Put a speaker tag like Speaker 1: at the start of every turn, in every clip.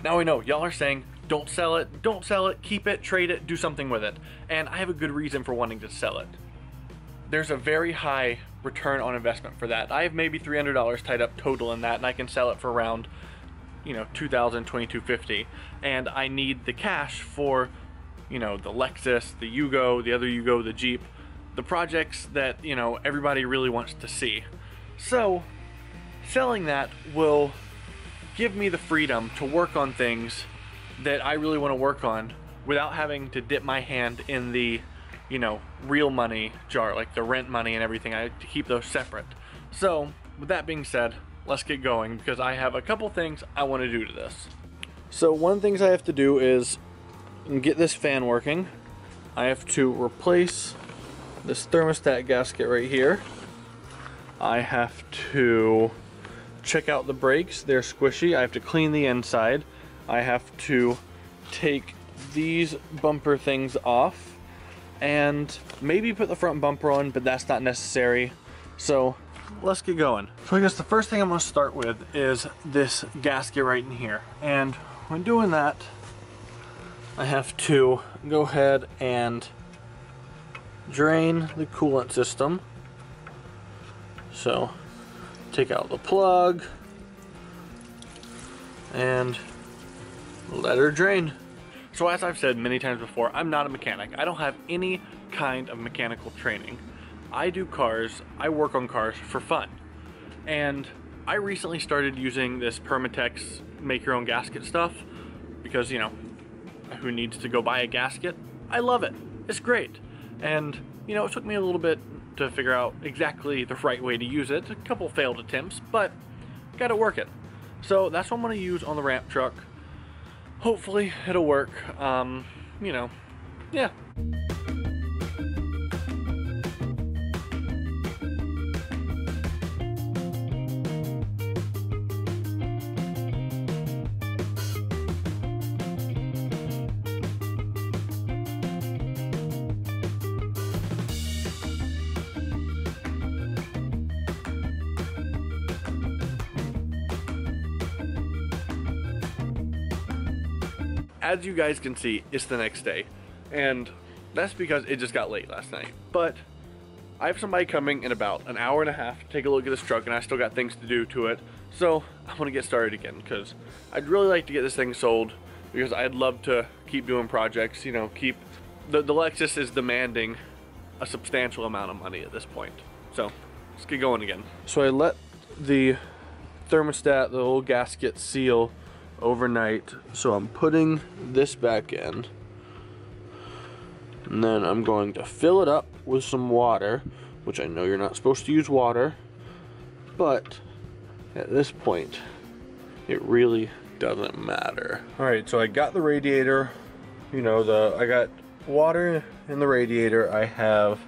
Speaker 1: Now I know y'all are saying, don't sell it, keep it, trade it, do something with it. And I have a good reason for wanting to sell it. There's a very high return on investment for that. I have maybe $300 tied up total in that, and I can sell it for around, you know, $2,000, $2,250. And I need the cash for, you know, the Lexus, the Yugo, the other Yugo, the Jeep, the projects that, you know, everybody really wants to see. So selling that will give me the freedom to work on things that I really want to work on without having to dip my hand in the, you know, real money jar, like the rent money and everything. I keep those separate. So with that being said, let's get going, because I have a couple things I want to do to this. So one of the things I have to do is get this fan working. I have to replace this thermostat gasket right here. I have to check out the brakes. They're squishy. I have to clean the inside. I have to take these bumper things off and maybe put the front bumper on, but that's not necessary. So let's get going. So I guess the first thing I'm going to start with is this gasket right in here. And when doing that, I have to go ahead and drain the coolant system. So take out the plug and let her drain. So as I've said many times before, I'm not a mechanic. I don't have any kind of mechanical training. I do cars, I work on cars for fun. And I recently started using this Permatex make your own gasket stuff because, you know, who needs to go buy a gasket? I love it. It's great. And, you know, it took me a little bit to figure out exactly the right way to use it. A couple failed attempts, but got to work it. So that's what I'm going to use on the ramp truck. Hopefully it'll work. You know, yeah. As you guys can see, it's the next day, and that's because it just got late last night. But I have somebody coming in about an hour and a half to take a look at this truck, and I still got things to do to it. So I want to get started again because I'd really like to get this thing sold, because I'd love to keep doing projects, you know, keep the Lexus is demanding a substantial amount of money at this point. So let's get going again. So I let the thermostat, the little gasket, seal overnight, so I'm putting this back in, and then I'm going to fill it up with some water, which I know you're not supposed to use water, but at this point it really doesn't matter. Alright, so I got the radiator, you know, I got water in the radiator. I have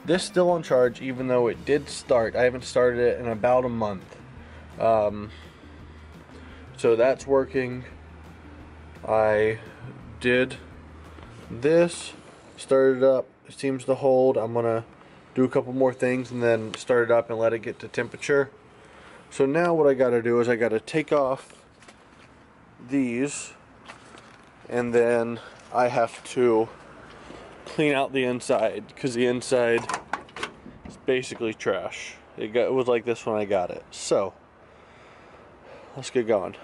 Speaker 1: this still on charge, even though it did start. I haven't started it in about a month. So that's working. I did this, started it up, it seems to hold. I'm gonna do a couple more things and then start it up and let it get to temperature. So now what I gotta do is I gotta take off these, and then I have to clean out the inside, because the inside is basically trash. It was like this when I got it. So let's get going.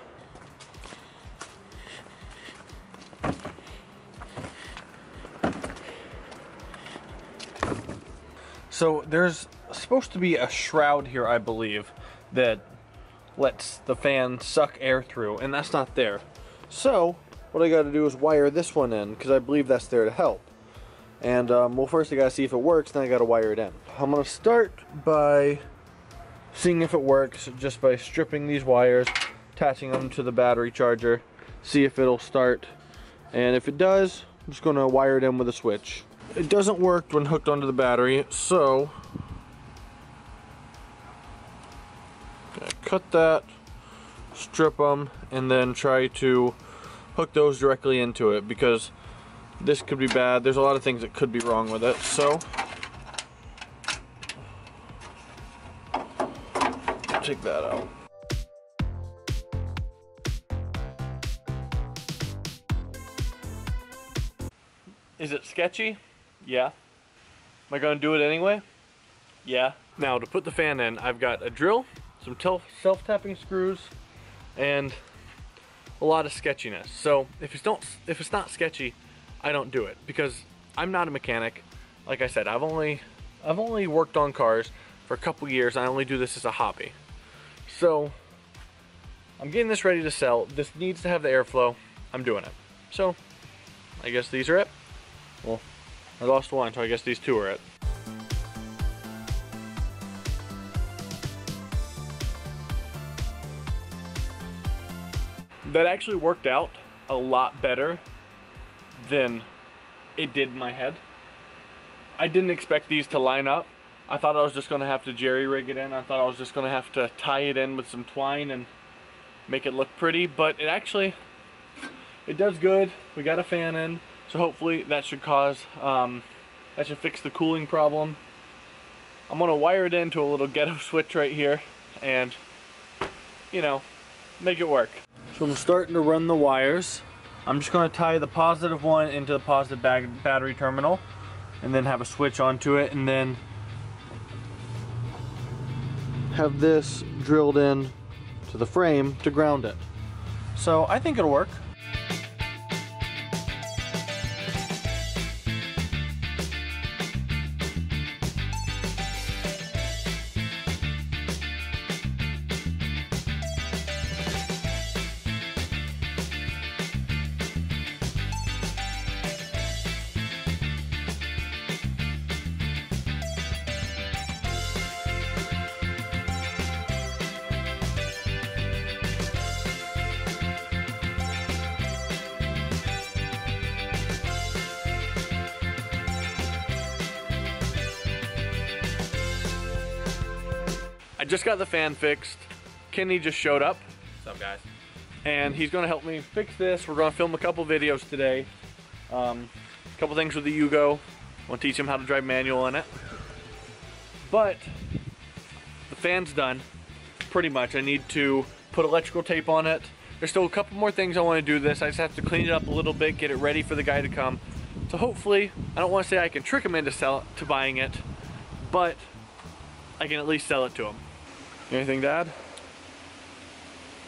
Speaker 1: So there's supposed to be a shroud here, I believe, that lets the fan suck air through, and that's not there. So what I got to do is wire this one in, because I believe that's there to help. And well, first I got to see if it works, then I got to wire it in. I'm going to start by seeing if it works just by stripping these wires, attaching them to the battery charger, see if it'll start. And if it does, I'm just going to wire it in with a switch. It doesn't work when hooked onto the battery, so cut that, strip them, and then try to hook those directly into it, because this could be bad. There's a lot of things that could be wrong with it. So take that out. Is it sketchy? Yeah. Am I gonna do it anyway? Yeah. Now to put the fan in, I've got a drill, some self-tapping screws, and a lot of sketchiness. So if it's not sketchy, I don't do it because I'm not a mechanic. Like I said, I've only worked on cars for a couple years. I only do this as a hobby. So I'm getting this ready to sell. This needs to have the airflow. I'm doing it. So I guess these are it. Well, I lost one, so I guess these two are it. That actually worked out a lot better than it did in my head. I didn't expect these to line up. I thought I was just gonna have to jerry rig it in. I thought I was just gonna have to tie it in with some twine and make it look pretty, but it does good. We got a fan in, so hopefully that should fix the cooling problem. I'm gonna wire it into a little ghetto switch right here and, you know, make it work. So I'm starting to run the wires. I'm just going to tie the positive one into the positive battery terminal and then have a switch onto it and then have this drilled in to the frame to ground it. So I think it'll work. I just got the fan fixed. Kenny just showed up.
Speaker 2: What's up, guys?
Speaker 1: And he's gonna help me fix this. We're gonna film a couple videos today. A couple things with the Yugo. I want to teach him how to drive manual in it. But the fan's done, pretty much. I need to put electrical tape on it. There's still a couple more things I want to do this. I just have to clean it up a little bit, get it ready for the guy to come. So hopefully, I don't want to say I can trick him into buying it, but I can at least sell it to him. Anything to add?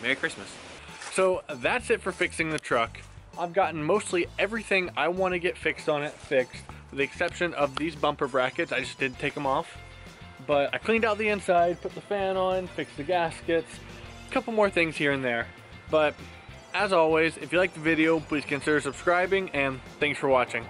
Speaker 2: Merry Christmas.
Speaker 1: So that's it for fixing the truck. I've gotten mostly everything I want to get fixed on it fixed, with the exception of these bumper brackets. I just did take them off. But I cleaned out the inside, put the fan on, fixed the gaskets, a couple more things here and there. But as always, if you like the video, please consider subscribing, and thanks for watching.